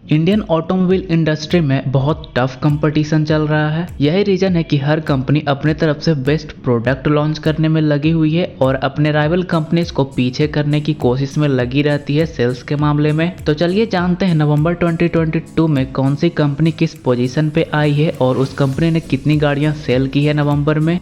Indian automobile industry में बहुत tough competition चल रहा है। यही रीजन है कि हर कंपनी अपने तरफ से बेस्ट प्रोडक्ट लॉन्च करने में लगी हुई है और अपने राइवल कंपनीज को पीछे करने की कोशिश में लगी रहती है सेल्स के मामले में। तो चलिए जानते हैं नवंबर 2022 में कौन सी कंपनी किस पोजीशन पे आई है और उस कंपनी ने कितनी गाड़ियां सेल की है नवंबर में।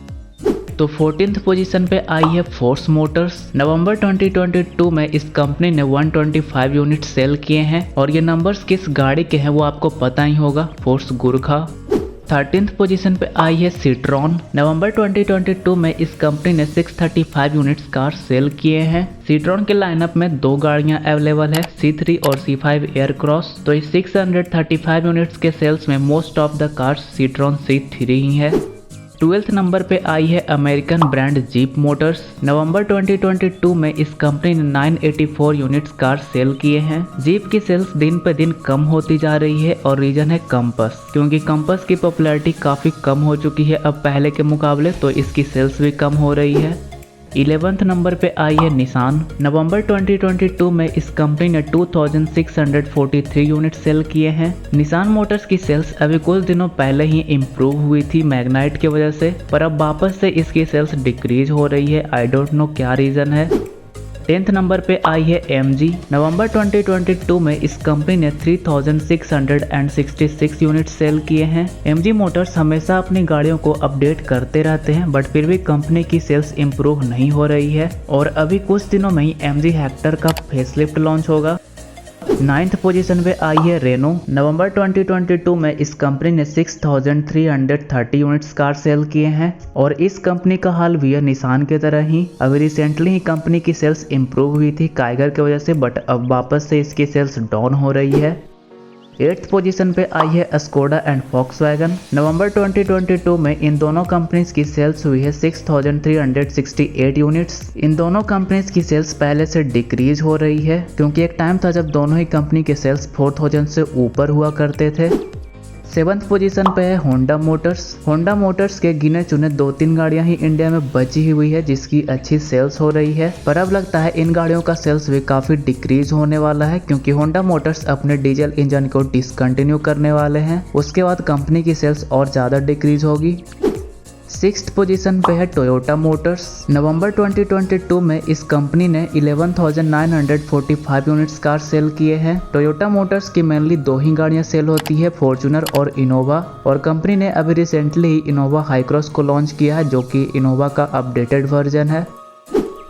तो 14th पोजीशन पे आई है फोर्स मोटर्स। नवंबर 2022 में इस कंपनी ने 125 यूनिट सेल किए हैं और ये नंबर्स किस गाड़ी के हैं वो आपको पता ही होगा, फोर्स गुरखा। 13th पोजीशन पे आई है सिट्रॉन। नवंबर 2022 में इस कंपनी ने 635 यूनिट्स कार सेल किए हैं। सिट्रॉन के लाइनअप में दो गाड़ियां अवेलेबल है, C3 और C5 एयरक्रॉस। तो इस 635 यूनिट्स के सेल्स में most of the cars Citroen C3 ही है। 12th नंबर पे आई है अमेरिकन ब्रांड जीप मोटर्स। नवंबर 2022 में इस कंपनी ने 984 यूनिट्स कार सेल किए हैं। जीप की सेल्स दिन पे दिन कम होती जा रही है और रीजन है कंपस, क्योंकि कंपस की पॉपुलैरिटी काफ़ी कम हो चुकी है अब पहले के मुकाबले, तो इसकी सेल्स भी कम हो रही है। 11th नंबर पे आई है निसान। नवंबर 2022 में इस कंपनी ने 2643 यूनिट सेल किए हैं। निसान मोटर्स की सेल्स अभी कुछ दिनों पहले ही इम्प्रूव हुई थी मैग्नाइट की वजह से, पर अब वापस से इसकी सेल्स डिक्रीज हो रही है। आई डोंट नो क्या रीज़न है। 10th नंबर पे आई है MG। नवंबर 2022 में इस कंपनी ने 3666 यूनिट सेल किए हैं। MG मोटर्स हमेशा अपनी गाड़ियों को अपडेट करते रहते हैं, बट फिर भी कंपनी की सेल्स इंप्रूव नहीं हो रही है और अभी कुछ दिनों में ही MG हेक्टर का फेसलिफ्ट लॉन्च होगा। 9th पोजीशन पे आई है रेनो। नवंबर 2022 में इस कंपनी ने 6330 यूनिट्स कार सेल किए हैं और इस कंपनी का हाल भी है निसान के तरह ही। अभी रिसेंटली ही कंपनी की सेल्स इंप्रूव हुई थी काइगर की वजह से, बट अब वापस से इसकी सेल्स डाउन हो रही है। 8th पोजीशन पे आई है स्कोडा एंड वॉक्सवैगन। नवंबर 2022 में इन दोनों कंपनीज की सेल्स हुई है 6368 यूनिट्स। इन दोनों कंपनीज की सेल्स पहले से डिक्रीज हो रही है, क्योंकि एक टाइम था जब दोनों ही कंपनी के सेल्स 4000 से ऊपर हुआ करते थे। 7th पोजीशन पे है होंडा मोटर्स। होंडा मोटर्स के गिने चुने 2-3 गाड़ियां ही इंडिया में बची हुई है जिसकी अच्छी सेल्स हो रही है, पर अब लगता है इन गाड़ियों का सेल्स भी काफ़ी डिक्रीज होने वाला है, क्योंकि होंडा मोटर्स अपने डीजल इंजन को डिसकंटिन्यू करने वाले हैं। उसके बाद कंपनी की सेल्स और ज़्यादा डिक्रीज होगी। 6th पोजीशन पे है टोयोटा मोटर्स। नवंबर 2022 में इस कंपनी ने 11,945 यूनिट्स कार सेल किए हैं। टोयोटा मोटर्स की मेनली दो ही गाड़ियां सेल होती है, फॉर्च्यूनर और इनोवा, और कंपनी ने अभी रिसेंटली ही इनोवा हाईक्रॉस को लॉन्च किया है जो कि इनोवा का अपडेटेड वर्जन है।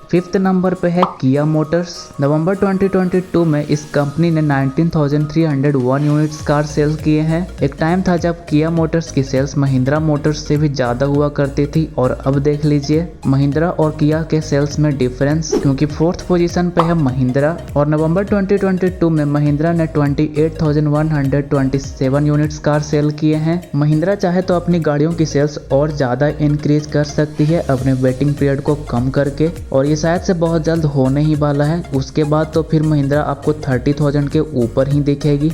5th नंबर पे है किया मोटर्स। नवंबर 2022 में इस कंपनी ने 19,301 यूनिट्स कार सेल किए हैं। एक टाइम था जब किया मोटर्स की सेल्स महिंद्रा मोटर्स से भी ज़्यादा हुआ करती थी और अब देख लीजिए महिंद्रा और किया के सेल्स में डिफरेंस, क्योंकि 4th पोजीशन पे है महिंद्रा और नवंबर 2022 में महिंद्रा ने 28,127 यूनिट्स कार सेल किए हैं। महिंद्रा चाहे तो अपनी गाड़ियों की सेल्स और ज़्यादा इंक्रीज कर सकती है अपने वेटिंग पीरियड को कम करके, और ये शायद से बहुत जल्द होने ही वाला है। उसके बाद तो फिर महिंद्रा आपको 30,000 के ऊपर ही दिखेगी।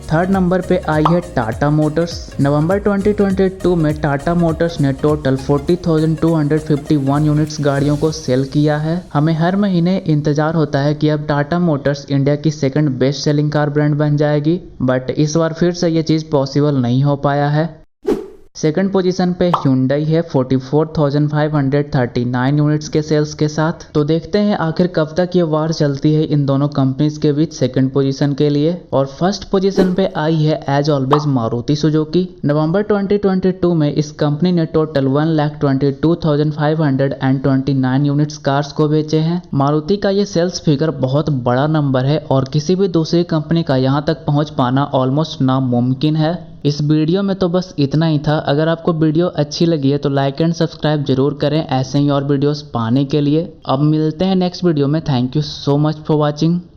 3rd नंबर पे आई है टाटा मोटर्स। नवंबर 2022 में टाटा मोटर्स ने टोटल 40,251 यूनिट्स गाड़ियों को सेल किया है। हमें हर महीने इंतजार होता है कि अब टाटा मोटर्स इंडिया की second best selling car brand बन जाएगी, बट इस बार फिर से ये चीज़ पॉसिबल नहीं हो पाया है। 2nd पोजीशन पे Hyundai है 44,539 यूनिट्स के सेल्स के साथ। तो देखते हैं आखिर कब तक ये वार चलती है इन दोनों कंपनीज के बीच 2nd पोजीशन के लिए। और 1st पोजीशन पे आई है एज ऑलवेज मारुति सुजुकी। नवंबर 2022 में इस कंपनी ने टोटल 1,22,529 यूनिट्स कार्स को बेचे हैं। मारुति का ये सेल्स फिगर बहुत बड़ा नंबर है और किसी भी दूसरी कंपनी का यहाँ तक पहुँच पाना ऑलमोस्ट नामुमकिन है। इस वीडियो में तो बस इतना ही था। अगर आपको वीडियो अच्छी लगी है तो लाइक एंड सब्सक्राइब जरूर करें ऐसे ही और वीडियोस पाने के लिए। अब मिलते हैं नेक्स्ट वीडियो में। Thank you so much for watching.